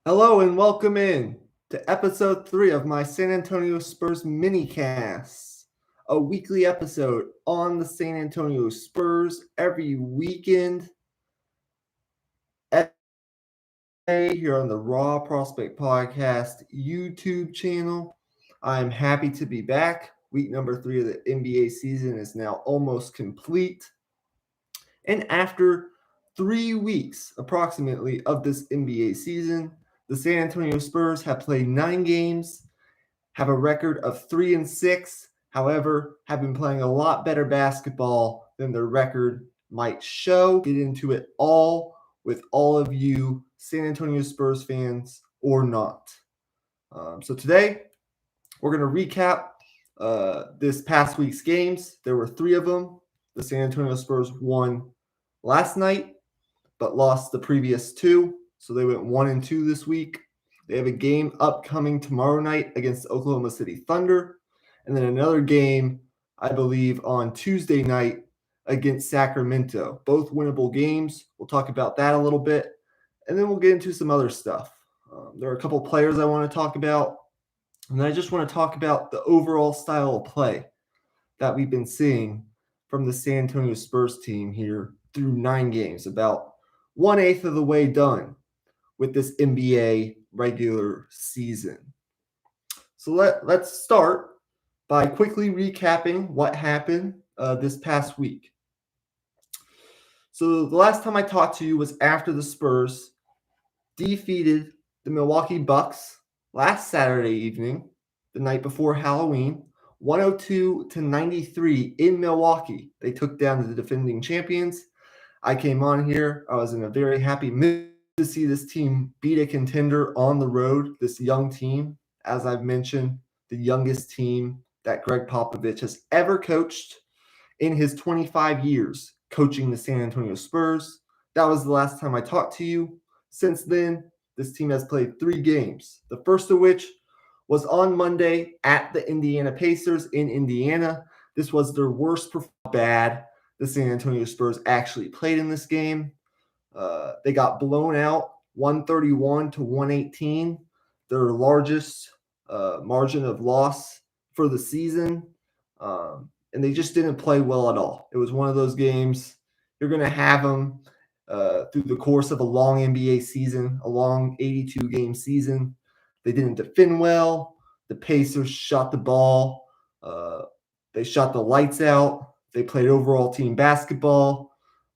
Hello and welcome in to episode 3 of my San Antonio Spurs minicast, a weekly episode on the San Antonio Spurs every weekend. Here on the Raw Prospect Podcast YouTube channel. I'm happy to be back. Week number 3 of the NBA season is now almost complete. And after 3 weeks approximately of this NBA season, the San Antonio Spurs have played 9 games, have a record of 3-6, however, have been playing a lot better basketball than their record might show. Get into it all with all of you San Antonio Spurs fans or not. So today, we're going to recap this past week's games. There were 3 of them. The San Antonio Spurs won last night, but lost the previous 2. So they went 1-2 this week. They have a game upcoming tomorrow night against the Oklahoma City Thunder, and then another game, I believe, on Tuesday night against Sacramento. Both winnable games. We'll talk about that a little bit, and then we'll get into some other stuff. There are a couple players I want to talk about, and then I just want to talk about the overall style of play that we've been seeing from the San Antonio Spurs team here through 9 games, about 1/8 of the way done with this NBA regular season. So let's start by quickly recapping what happened this past week. So the last time I talked to you was after the Spurs defeated the Milwaukee Bucks last Saturday evening, the night before Halloween, 102-93 in Milwaukee. They took down the defending champions. I came on here. I was in a very happy mood to see this team beat a contender on the road, this young team. As I've mentioned, the youngest team that Greg Popovich has ever coached in his 25 years coaching the San Antonio Spurs. That was the last time I talked to you. Since then, this team has played 3 games, the first of which was on Monday at the Indiana Pacers in Indiana. This was their worst performance. Bad the San Antonio Spurs actually played in this game. They got blown out 131-118, their largest margin of loss for the season. And they just didn't play well at all. It was one of those games, you're going to have them through the course of a long NBA season, a long 82-game season. They didn't defend well. The Pacers shot the ball. They shot the lights out. They played overall team basketball.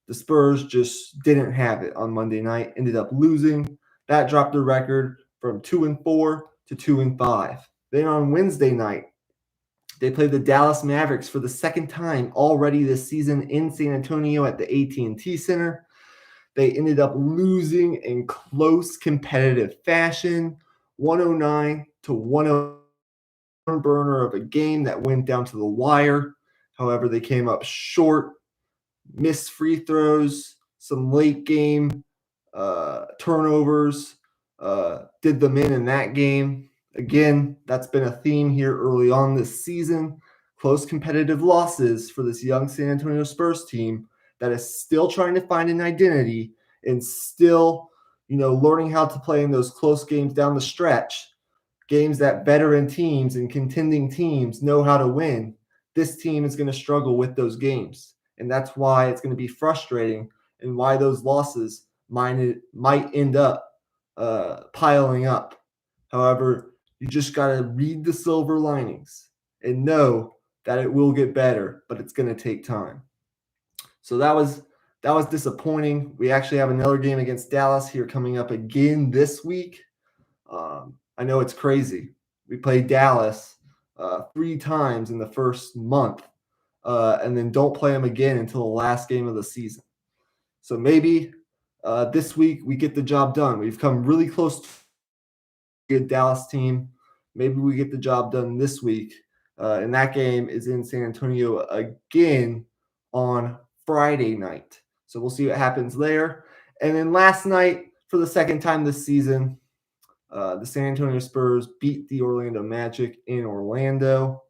The Spurs just didn't have it on Monday night, ended up losing. That dropped the record from 2-4 to 2-5. Then on Wednesday night, they played the Dallas Mavericks for the second time already this season in San Antonio at the AT&T Center. They ended up losing in close competitive fashion, 109-101, burner of a game that went down to the wire. However, they came up short, missed free throws, some late game turnovers, did them in that game. Again, that's been a theme here early on this season. Close competitive losses for this young San Antonio Spurs team that is still trying to find an identity and still, learning how to play in those close games down the stretch, games that veteran teams and contending teams know how to win. This team is going to struggle with those games, and that's why it's going to be frustrating and why those losses might end up piling up. However, you just got to read the silver linings and know that it will get better, but it's going to take time. So that was disappointing. We actually have another game against Dallas here coming up again this week. I know it's crazy. We played Dallas 3 times in the first month, and then don't play them again until the last game of the season. So maybe this week we get the job done. We've come really close to a good Dallas team. Maybe we get the job done this week. And that game is in San Antonio again on Friday night. So we'll see what happens there. And then last night, for the second time this season, the San Antonio Spurs beat the Orlando Magic in Orlando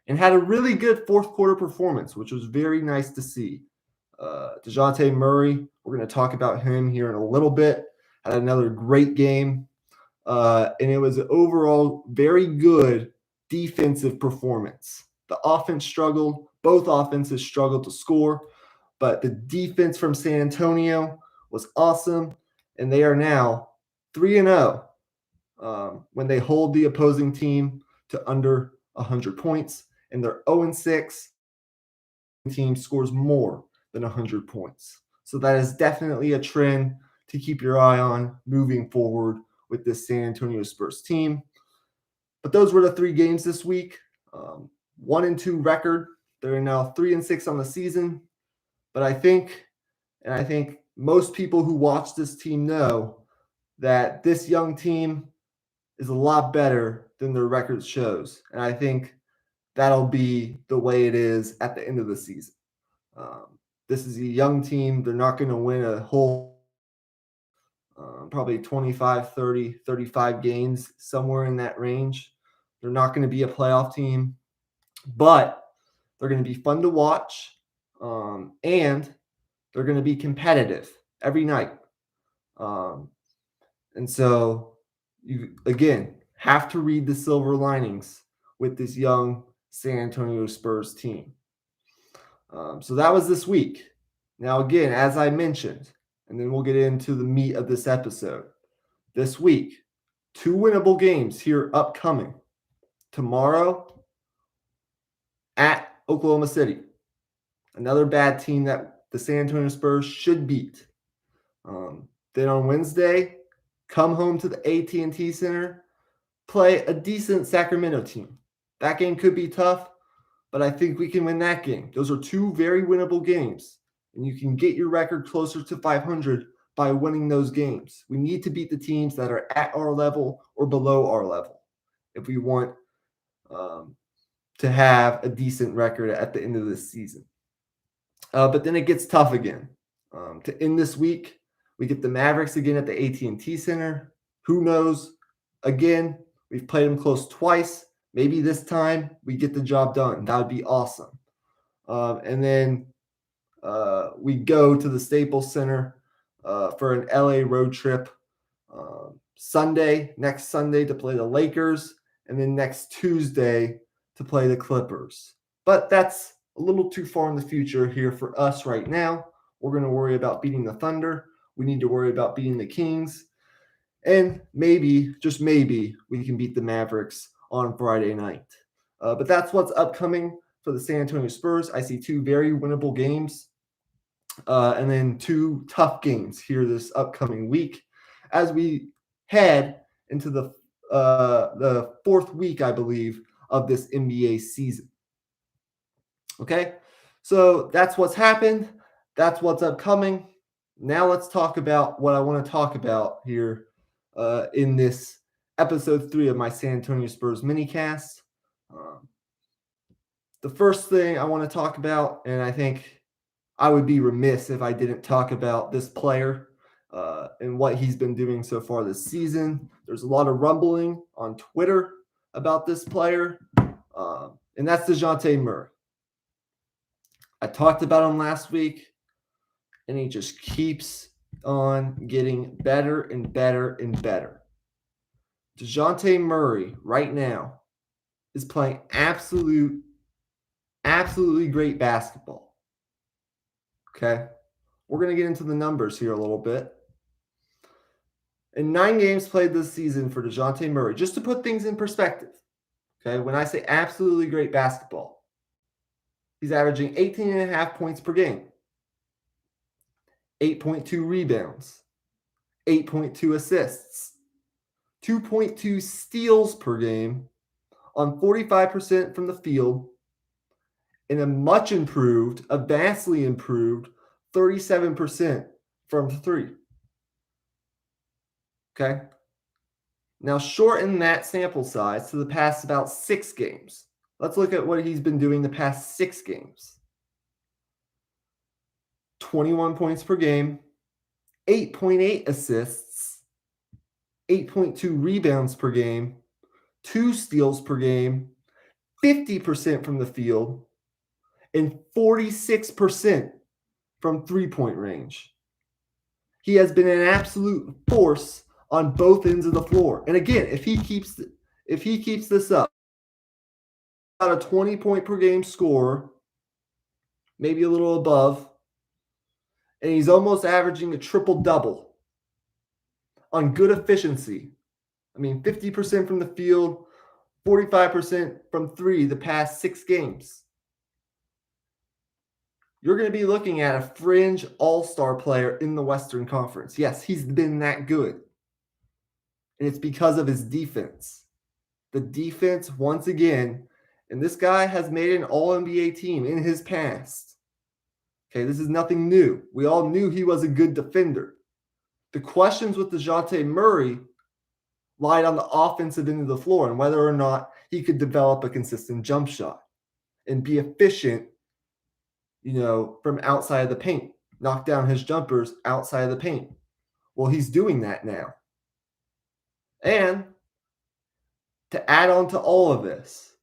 and had a really good fourth quarter performance, which was very nice to see. Jonte Murray, we're going to talk about him here in a little bit, had another great game. And it was an overall very good defensive performance. The offense struggled. Both offenses struggled to score, but the defense from San Antonio was awesome, and they are now 3-0 when they hold the opposing team to under 100 points, and they're 0-6 team scores more than 100 points. So that is definitely a trend to keep your eye on moving forward with this San Antonio Spurs team. But those were the 3 games this week. 1-2 record. They're now 3-6 on the season. But I think most people who watch this team know that this young team is a lot better than their record shows. And I think that'll be the way it is at the end of the season. This is a young team. They're not going to win a whole probably 25, 30, 35 games, somewhere in that range. They're not going to be a playoff team, but they're going to be fun to watch, and they're going to be competitive every night. And so you, again, have to read the silver linings with this young San Antonio Spurs team. So that was this week. Now, again, as I mentioned, and then we'll get into the meat of this episode. This week, 2 winnable games here upcoming. Tomorrow at Oklahoma City. Another bad team that the San Antonio Spurs should beat. Then on Wednesday, come home to the AT&T Center, play a decent Sacramento team. That game could be tough, but I think we can win that game. Those are 2 very winnable games, and you can get your record closer to 500 by winning those games. We need to beat the teams that are at our level or below our level if we want to have a decent record at the end of this season. But then it gets tough again. To end this week, we get the Mavericks again at the AT&T Center. Who knows? Again, we've played them close twice. Maybe this time we get the job done. That would be awesome. And then we go to the Staples Center for an LA road trip next Sunday to play the Lakers, and then next Tuesday to play the Clippers. But that's a little too far in the future here for us right now. We're going to worry about beating the Thunder. We need to worry about beating the Kings. And maybe, just maybe, we can beat the Mavericks on Friday night. But that's what's upcoming for the San Antonio Spurs. I see 2 very winnable games and then 2 tough games here this upcoming week as we head into the 4th week, I believe, of this NBA season. Okay, so that's what's happened. That's what's upcoming. Now let's talk about what I want to talk about here in this episode 3 of my San Antonio Spurs minicast. The first thing I want to talk about, and I think I would be remiss if I didn't talk about this player and what he's been doing so far this season. There's a lot of rumbling on Twitter about this player, and that's Jonte Murray. I talked about him last week, and he just keeps on getting better and better and better. Jonte Murray right now is playing absolutely great basketball. Okay, we're going to get into the numbers here a little bit. In 9 games played this season for Jonte Murray, just to put things in perspective, okay, when I say absolutely great basketball, he's averaging 18.5 points per game, 8.2 rebounds, 8.2 assists, 2.2 steals per game on 45% from the field, and a vastly improved 37% from 3. Okay. Now shorten that sample size to the past about 6 games. Let's look at what he's been doing the past 6 games. 21 points per game, 8.8 assists, 8.2 rebounds per game, 2 steals per game, 50% from the field, and 46% from 3-point range. He has been an absolute force on both ends of the floor. And again, if he keeps this up, about a 20-point per game score, maybe a little above, and he's almost averaging a triple-double on good efficiency. I mean, 50% from the field, 45% from three the past 6 games. You're going to be looking at a fringe all-star player in the Western Conference. Yes, he's been that good. And it's because of his defense. The defense, once again, and this guy has made an All-NBA team in his past. Okay, this is nothing new. We all knew he was a good defender. The questions with Jonte Murray lied on the offensive end of the floor and whether or not he could develop a consistent jump shot and be efficient, from outside of the paint, knock down his jumpers outside of the paint. Well, he's doing that now. And to add on to all of this,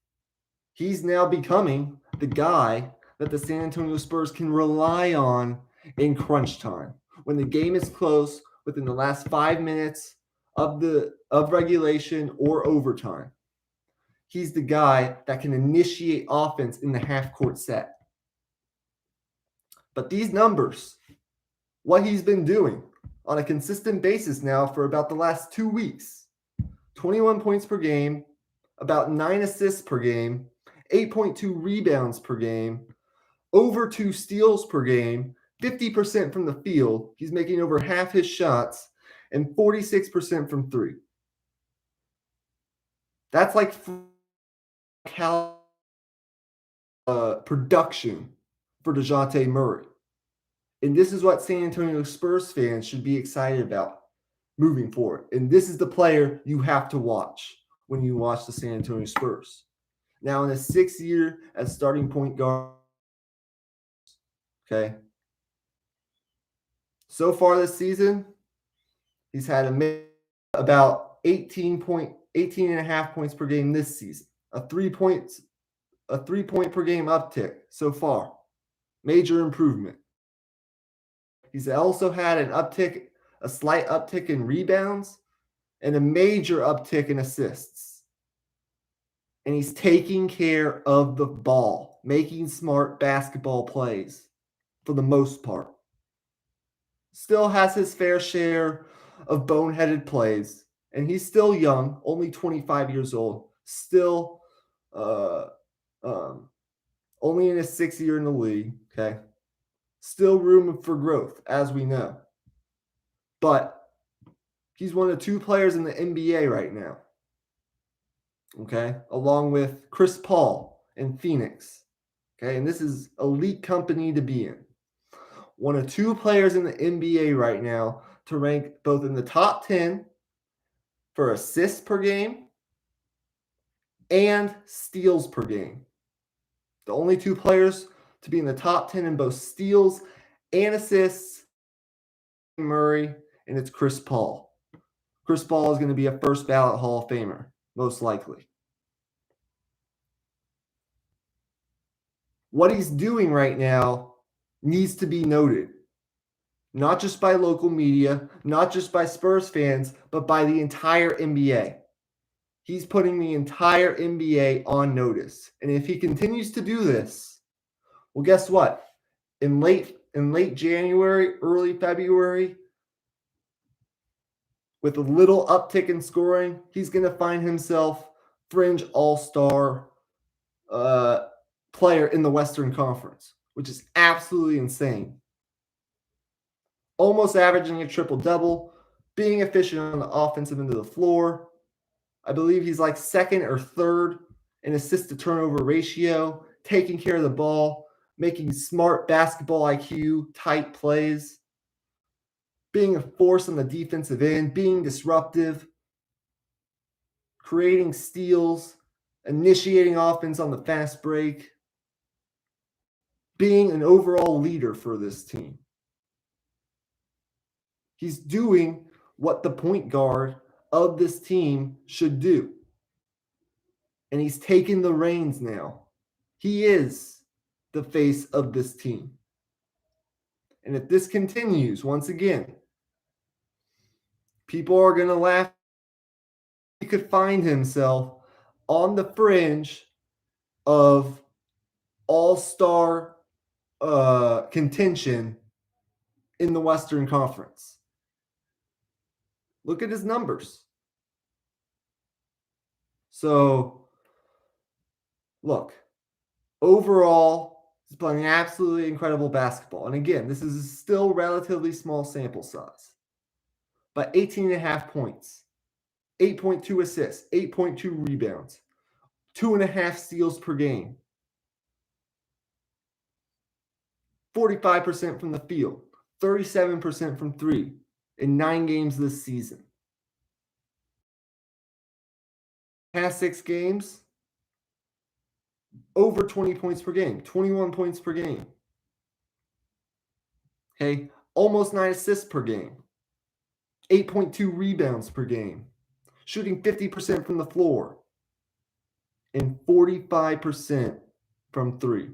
he's now becoming the guy that the San Antonio Spurs can rely on in crunch time. When the game is close, within the last 5 minutes of regulation or overtime, he's the guy that can initiate offense in the half-court set. But these numbers, what he's been doing on a consistent basis now for about the last 2 weeks, 21 points per game, about 9 assists per game, 8.2 rebounds per game, over 2 steals per game, 50% from the field. He's making over half his shots, and 46% from three. That's like production for Jonte Murray. And this is what San Antonio Spurs fans should be excited about moving forward. And this is the player you have to watch when you watch the San Antonio Spurs. Now, in his 6th year as starting point guard, okay, so far this season, he's had about 18.5 points per game this season. A 3-point per game uptick so far. Major improvement. He's also had a slight uptick in rebounds, and a major uptick in assists. And he's taking care of the ball, making smart basketball plays for the most part. Still has his fair share of boneheaded plays, and he's still young, only 25 years old, still only in his 6th year in the league, okay? Still room for growth, as we know. But he's one of 2 players in the NBA right now, okay? Along with Chris Paul in Phoenix, okay? And this is elite company to be in. One of 2 players in the NBA right now to rank both in the top 10 for assists per game and steals per game. The only 2 players to be in the top 10 in both steals and assists, Murray, and it's Chris Paul. Chris Paul is going to be a first ballot Hall of Famer, most likely. What he's doing right now needs to be noted. Not just by local media, not just by Spurs fans, but by the entire NBA. He's putting the entire NBA on notice. And if he continues to do this, well, guess what? In late January, early February, with a little uptick in scoring, he's going to find himself fringe all-star player in the Western Conference, which is absolutely insane. Almost averaging a triple-double, being efficient on the offensive end of the floor. I believe he's like 2nd or 3rd in assist-to-turnover ratio, taking care of the ball, making smart basketball IQ type plays, being a force on the defensive end, being disruptive, creating steals, initiating offense on the fast break, being an overall leader for this team. He's doing what the point guard of this team should do. And he's taken the reins now. He is the face of this team. And if this continues, once again, People are going to laugh. He could find himself on the fringe of all-star contention in the Western Conference. Look at his numbers. So, look, overall, he's playing absolutely incredible basketball. And again, this is still relatively small sample size. But 18.5 points, 8.2 assists, 8.2 rebounds, 2.5 steals per game, 45% from the field, 37% from three in 9 games this season. Past 6 games, over 20 points per game, 21 points per game. Okay, almost 9 assists per game, 8.2 rebounds per game, shooting 50% from the floor, and 45% from three.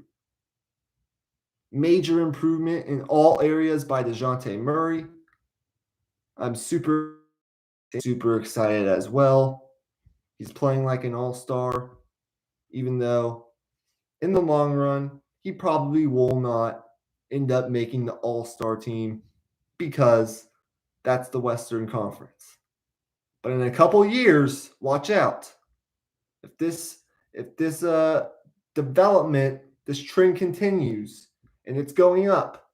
Major improvement in all areas by Jonte Murray. I'm super excited as well. He's playing like an all-star, even though in the long run, he probably will not end up making the all-star team because that's the Western Conference. But in a couple years, watch out. If this development, this trend continues and it's going up,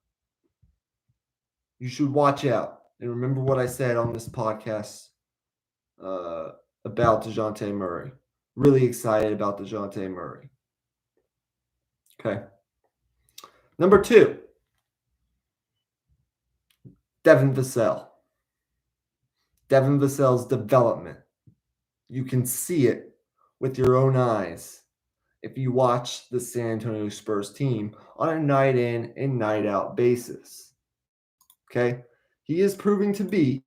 you should watch out. And remember what I said on this podcast about Jonte Murray. Really excited about Jonte Murray. Okay. Number 2, Devin Vasel. Devin Vasel's development. You can see it with your own eyes if you watch the San Antonio Spurs team on a night in and night out basis. Okay? He is proving to be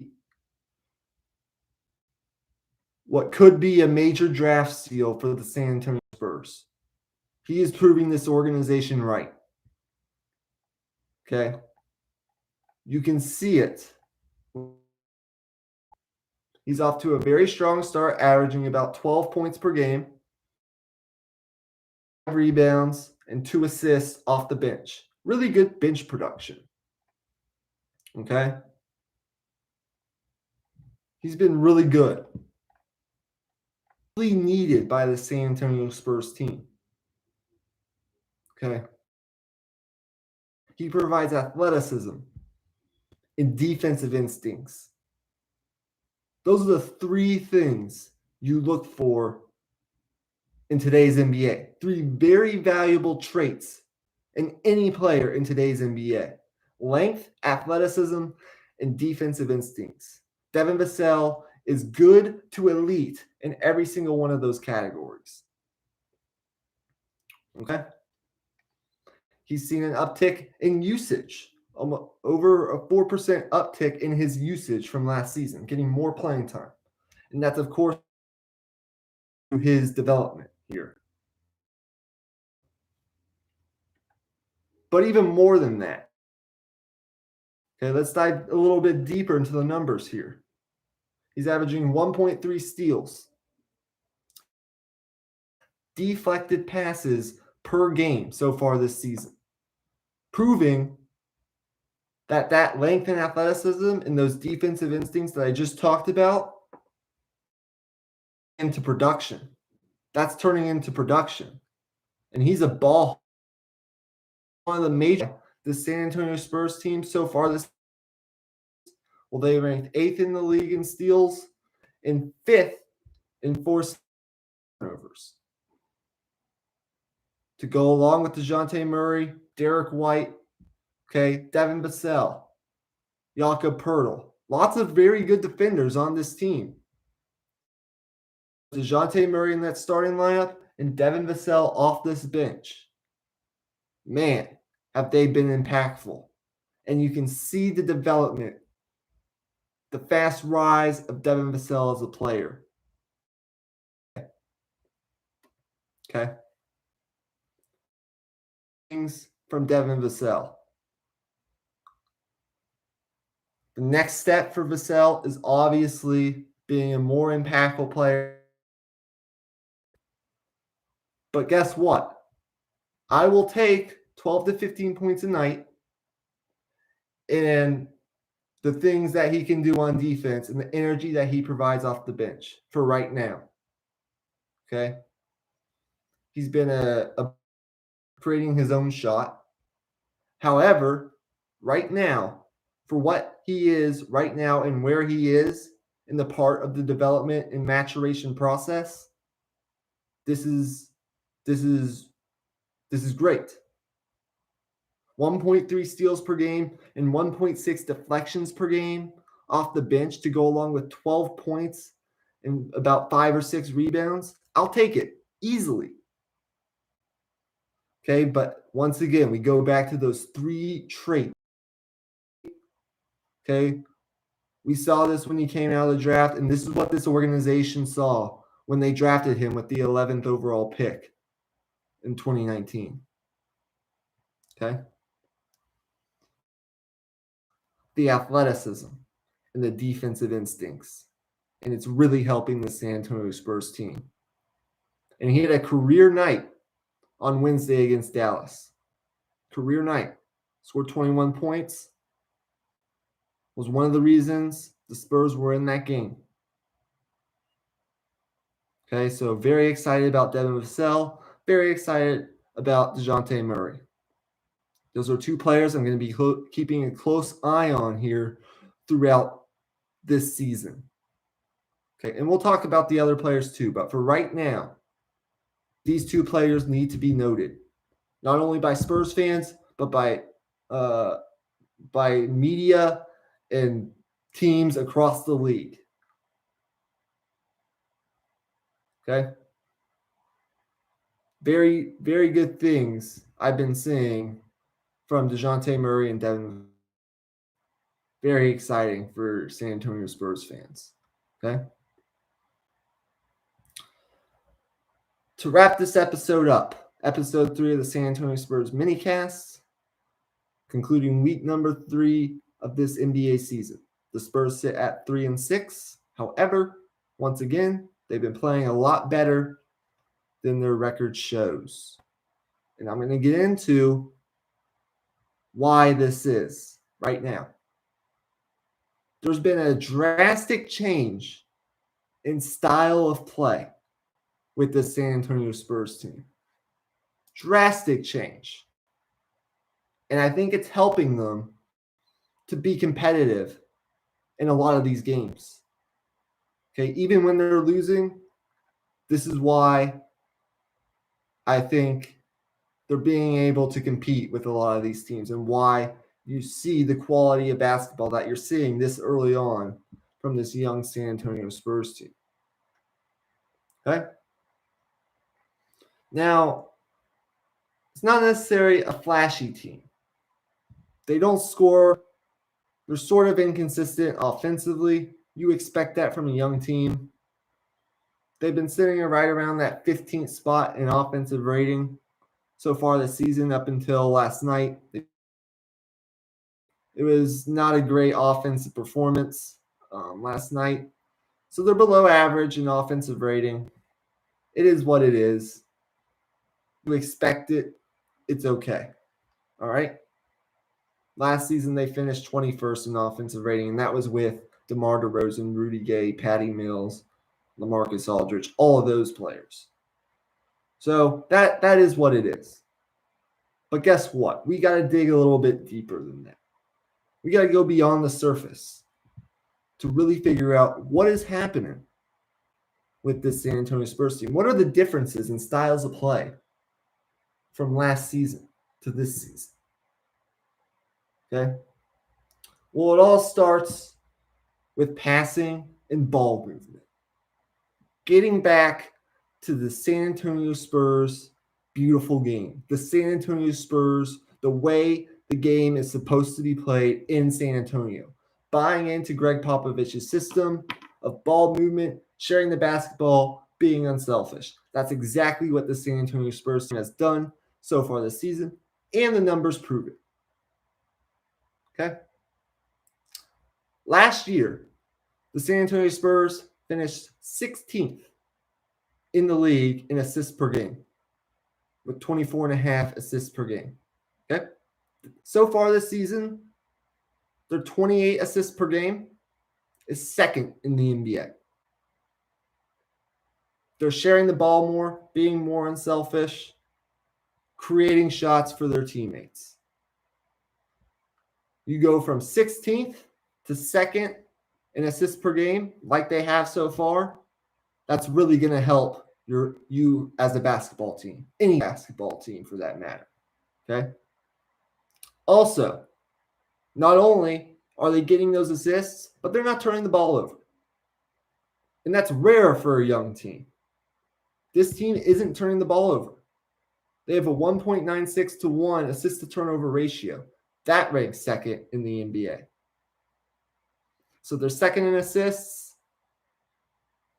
what could be a major draft steal for the San Antonio Spurs. He is proving this organization right. Okay? You can see it. He's off to a very strong start, averaging about 12 points per game, 5 rebounds, and 2 assists off the bench. Really good bench production. Okay? He's been really good. Really needed by the San Antonio Spurs team. Okay? He provides athleticism and defensive instincts. Those are the 3 things you look for in today's NBA. 3 very valuable traits in any player in today's NBA. Length, athleticism, and defensive instincts. Devin Vasel is good to elite in every single one of those categories. Okay? He's seen an uptick in usage, over a 4% uptick in his usage from last season, getting more playing time. And that's, of course, his development here. But even more than that, okay, let's dive a little bit deeper into the numbers here. He's averaging 1.3 steals, deflected passes per game so far this season, proving that length and athleticism and those defensive instincts that I just talked about into production. That's turning into production. And he's a ball. One of the major, the San Antonio Spurs team so far this, well, they ranked 8th in the league in steals and 5th in forced turnovers. To go along with Jonte Murray, Derek White, okay, Devin Vasel, Jakob Poeltl. Lots of very good defenders on this team. Jonte Murray in that starting lineup and Devin Vasel off this bench. Man, have they been impactful. And you can see the development, the fast rise of Devin Vasel as a player. Okay. Things from Devin Vasel. The next step for Vassell is obviously being a more impactful player. But guess what? I will take 12 to 15 points a night and the things that he can do on defense and the energy that he provides off the bench for right now. Okay? He's been creating his own shot. However, right now, for what he is right now and where he is in the part of the development and maturation process, this is great. 1.3 steals per game and 1.6 deflections per game off the bench to go along with 12 points and about 5 or 6 rebounds. I'll take it easily. Okay, but once again, we go back to those 3 traits. Okay, we saw this when he came out of the draft, and this is what this organization saw when they drafted him with the 11th overall pick in 2019. Okay, the athleticism and the defensive instincts, and it's really helping the San Antonio Spurs team. And he had a career night on Wednesday against Dallas. Career night. Scored 21 points. Was one of the reasons the Spurs were in that game. Okay, so very excited about Devin Vasel. Very excited about Jonte Murray. Those are 2 players I'm going to be keeping a close eye on here throughout this season. Okay, and we'll talk about the other players too, but for right now, these 2 players need to be noted, not only by Spurs fans, but by media and teams across the league. Okay? Very, very good things I've been seeing from Jonte Murray and Devin. Very exciting for San Antonio Spurs fans. Okay? To wrap this episode up, episode 3 of the San Antonio Spurs minicast, concluding week number 3 of this NBA season. The Spurs sit at 3-6. However, once again, they've been playing a lot better than their record shows. And I'm going to get into why this is right now. There's been a drastic change in style of play with the San Antonio Spurs team. Drastic change. And I think it's helping them to be competitive in a lot of these games. Okay, even when they're losing, this is why I think they're being able to compete with a lot of these teams and why you see the quality of basketball that you're seeing this early on from this young San Antonio Spurs team. Okay? Now, it's not necessarily a flashy team. They don't score. They're sort of inconsistent offensively. You expect that from a young team. They've been sitting right around that 15th spot in offensive rating so far this season up until last night. It was not a great offensive performance last night. So they're below average in offensive rating. It is what it is. You expect it. It's okay. All right? Last season, they finished 21st in offensive rating, and that was with DeMar DeRozan, Rudy Gay, Patty Mills, LaMarcus Aldridge, all of those players. So that is what it is. But guess what? We got to dig a little bit deeper than that. We got to go beyond the surface to really figure out what is happening with this San Antonio Spurs team. What are the differences in styles of play from last season to this season? Okay? Well, it all starts with passing and ball movement. Getting back to the San Antonio Spurs beautiful game. The San Antonio Spurs, the way the game is supposed to be played in San Antonio. Buying into Greg Popovich's system of ball movement, sharing the basketball, being unselfish. That's exactly what the San Antonio Spurs team has done so far this season, and the numbers prove it. Okay? Last year, the San Antonio Spurs finished 16th in the league in assists per game with 24.5 assists per game. Okay. So far this season, their 28 assists per game is second in the NBA. They're sharing the ball more, being more unselfish, creating shots for their teammates. You go from 16th to second in assists per game like they have so far. That's really going to help you as a basketball team, any basketball team for that matter. Okay. Also, not only are they getting those assists, but they're not turning the ball over. And that's rare for a young team. This team isn't turning the ball over. They have a 1.96 to 1 assist to turnover ratio. That ranks second in the NBA. So they're second in assists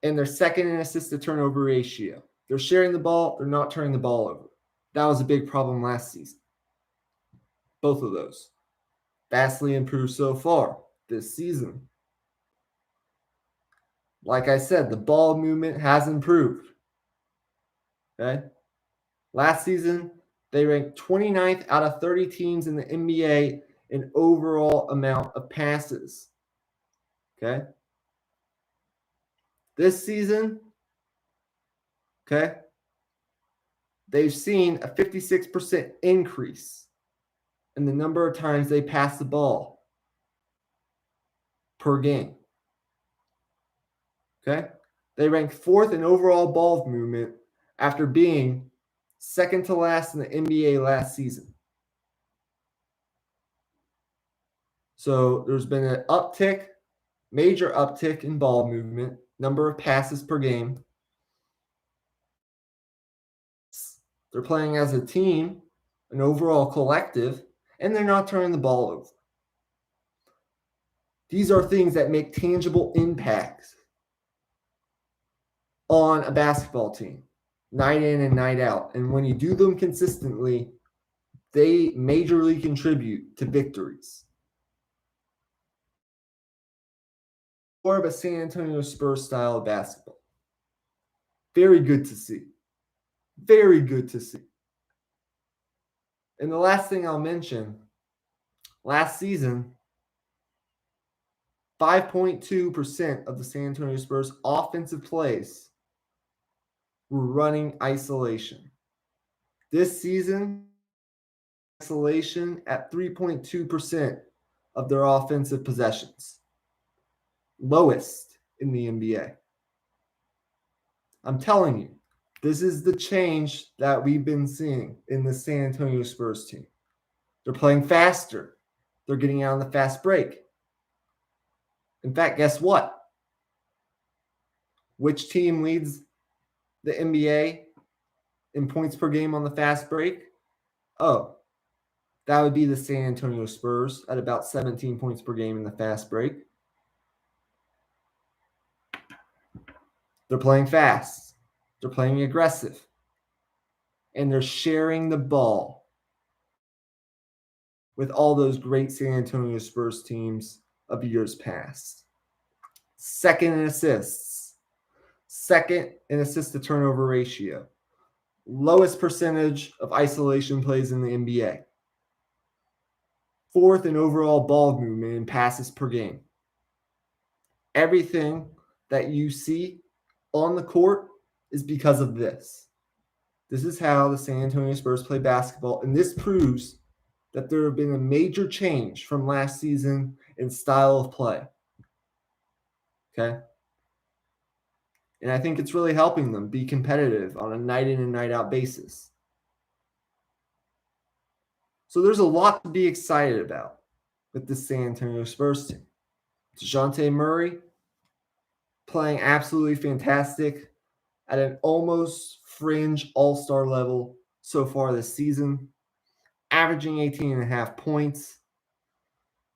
and they're second in assist to turnover ratio. They're sharing the ball. They're not turning the ball over. That was a big problem last season. Both of those. Vastly improved so far this season. Like I said, the ball movement has improved. Okay. Last season, they ranked 29th out of 30 teams in the NBA in overall amount of passes. Okay. This season, okay, they've seen a 56% increase in the number of times they pass the ball per game. Okay. They rank fourth in overall ball movement after being second to last in the NBA last season. So there's been an uptick, major uptick in ball movement, number of passes per game. They're playing as a team, an overall collective, and they're not turning the ball over. These are things that make tangible impacts on a basketball team, night in and night out. And when you do them consistently, they majorly contribute to victories. More of a San Antonio Spurs style of basketball. Very good to see. Very good to see. And the last thing I'll mention, last season, 5.2% of the San Antonio Spurs offensive plays were running isolation. This season, isolation at 3.2% of their offensive possessions. Lowest in the NBA. I'm telling you, this is the change that we've been seeing in the San Antonio Spurs team. They're playing faster. They're getting out on the fast break. In fact, guess what? Which team leads the NBA in points per game on the fast break? Oh, that would be the San Antonio Spurs at about 17 points per game in the fast break. They're playing fast. They're playing aggressive. And they're sharing the ball with all those great San Antonio Spurs teams of years past. Second in assists. Second in assist to turnover ratio. Lowest percentage of isolation plays in the NBA. Fourth in overall ball movement and passes per game. Everything that you see on the court is because of this. This is how the San Antonio Spurs play basketball, and this proves that there have been a major change from last season in style of play. Okay? And I think it's really helping them be competitive on a night in and night out basis. So there's a lot to be excited about with the San Antonio Spurs team. Jonte Murray playing absolutely fantastic at an almost fringe all-star level so far this season, averaging 18.5 points,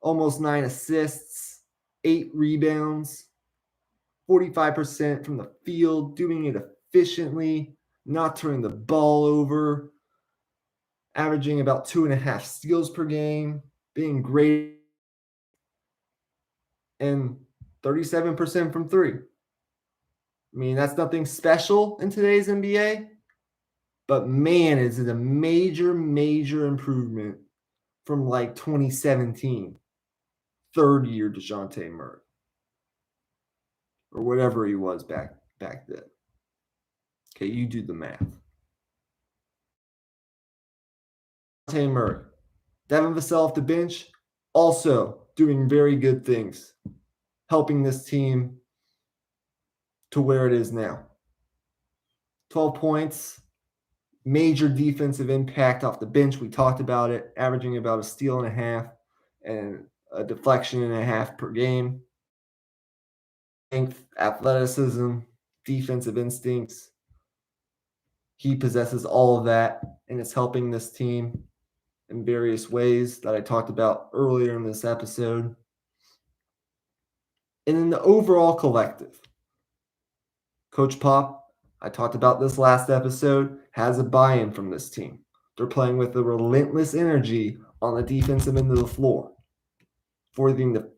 almost 9 assists, 8 rebounds, 45% from the field, doing it efficiently, not turning the ball over, averaging about 2.5 steals per game, being great. and 37% from three. I mean, that's nothing special in today's NBA, but man, is it a major, major improvement from like 2017, third year Jonte Murray, or whatever he was back then. Okay, you do the math. Jonte Murray, Devin Vasel off the bench, also doing very good things, helping this team to where it is now. 12 points, major defensive impact off the bench. We talked about it, averaging about a steal and a half and a deflection and a half per game. Strength, athleticism, defensive instincts. He possesses all of that, and it's helping this team in various ways that I talked about earlier in this episode. And in the overall collective, Coach Pop, I talked about this last episode, has a buy-in from this team. They're playing with a relentless energy on the defensive end of the floor, forcing the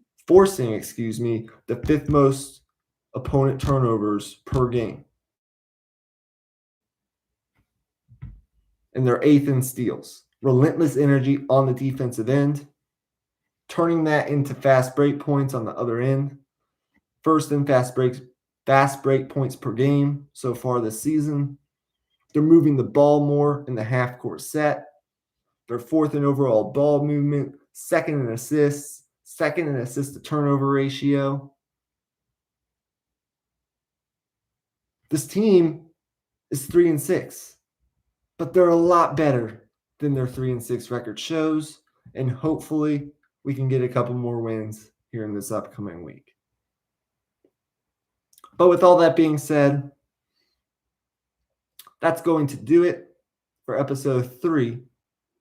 fifth most opponent turnovers per game. And they're eighth in steals. Relentless energy on the defensive end, turning that into fast break points on the other end. First in fast break points per game so far this season. They're moving the ball more in the half-court set. They're fourth in overall ball movement, second in assists, second in assist-to-turnover ratio. This team is 3-6, but they're a lot better than their 3-6 record shows, and hopefully we can get a couple more wins here in this upcoming week. But with all that being said, that's going to do it for episode 3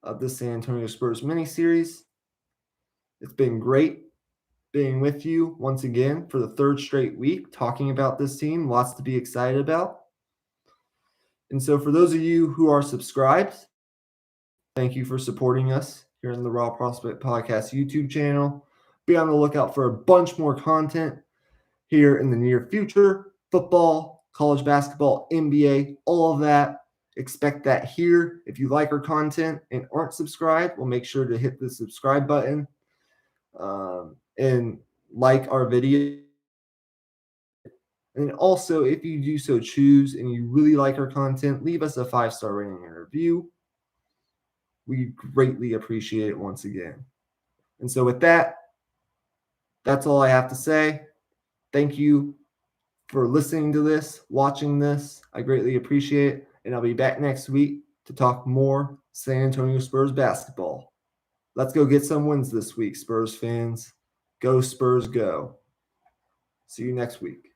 of the San Antonio Spurs mini-series. It's been great being with you once again for the third straight week, talking about this team. Lots to be excited about. And so for those of you who are subscribed, thank you for supporting us here in the Raw Prospect Podcast YouTube channel. Be on the lookout for a bunch more content here in the near future. Football, college basketball, NBA, all of that. Expect that here. If you like our content and aren't subscribed, well, make sure to hit the subscribe button and like our video. And also, if you do so choose and you really like our content, leave us a 5-star rating and review. We greatly appreciate it once again. And so with that, that's all I have to say. Thank you for listening to this, watching this. I greatly appreciate it. And I'll be back next week to talk more San Antonio Spurs basketball. Let's go get some wins this week, Spurs fans. Go Spurs, go. See you next week.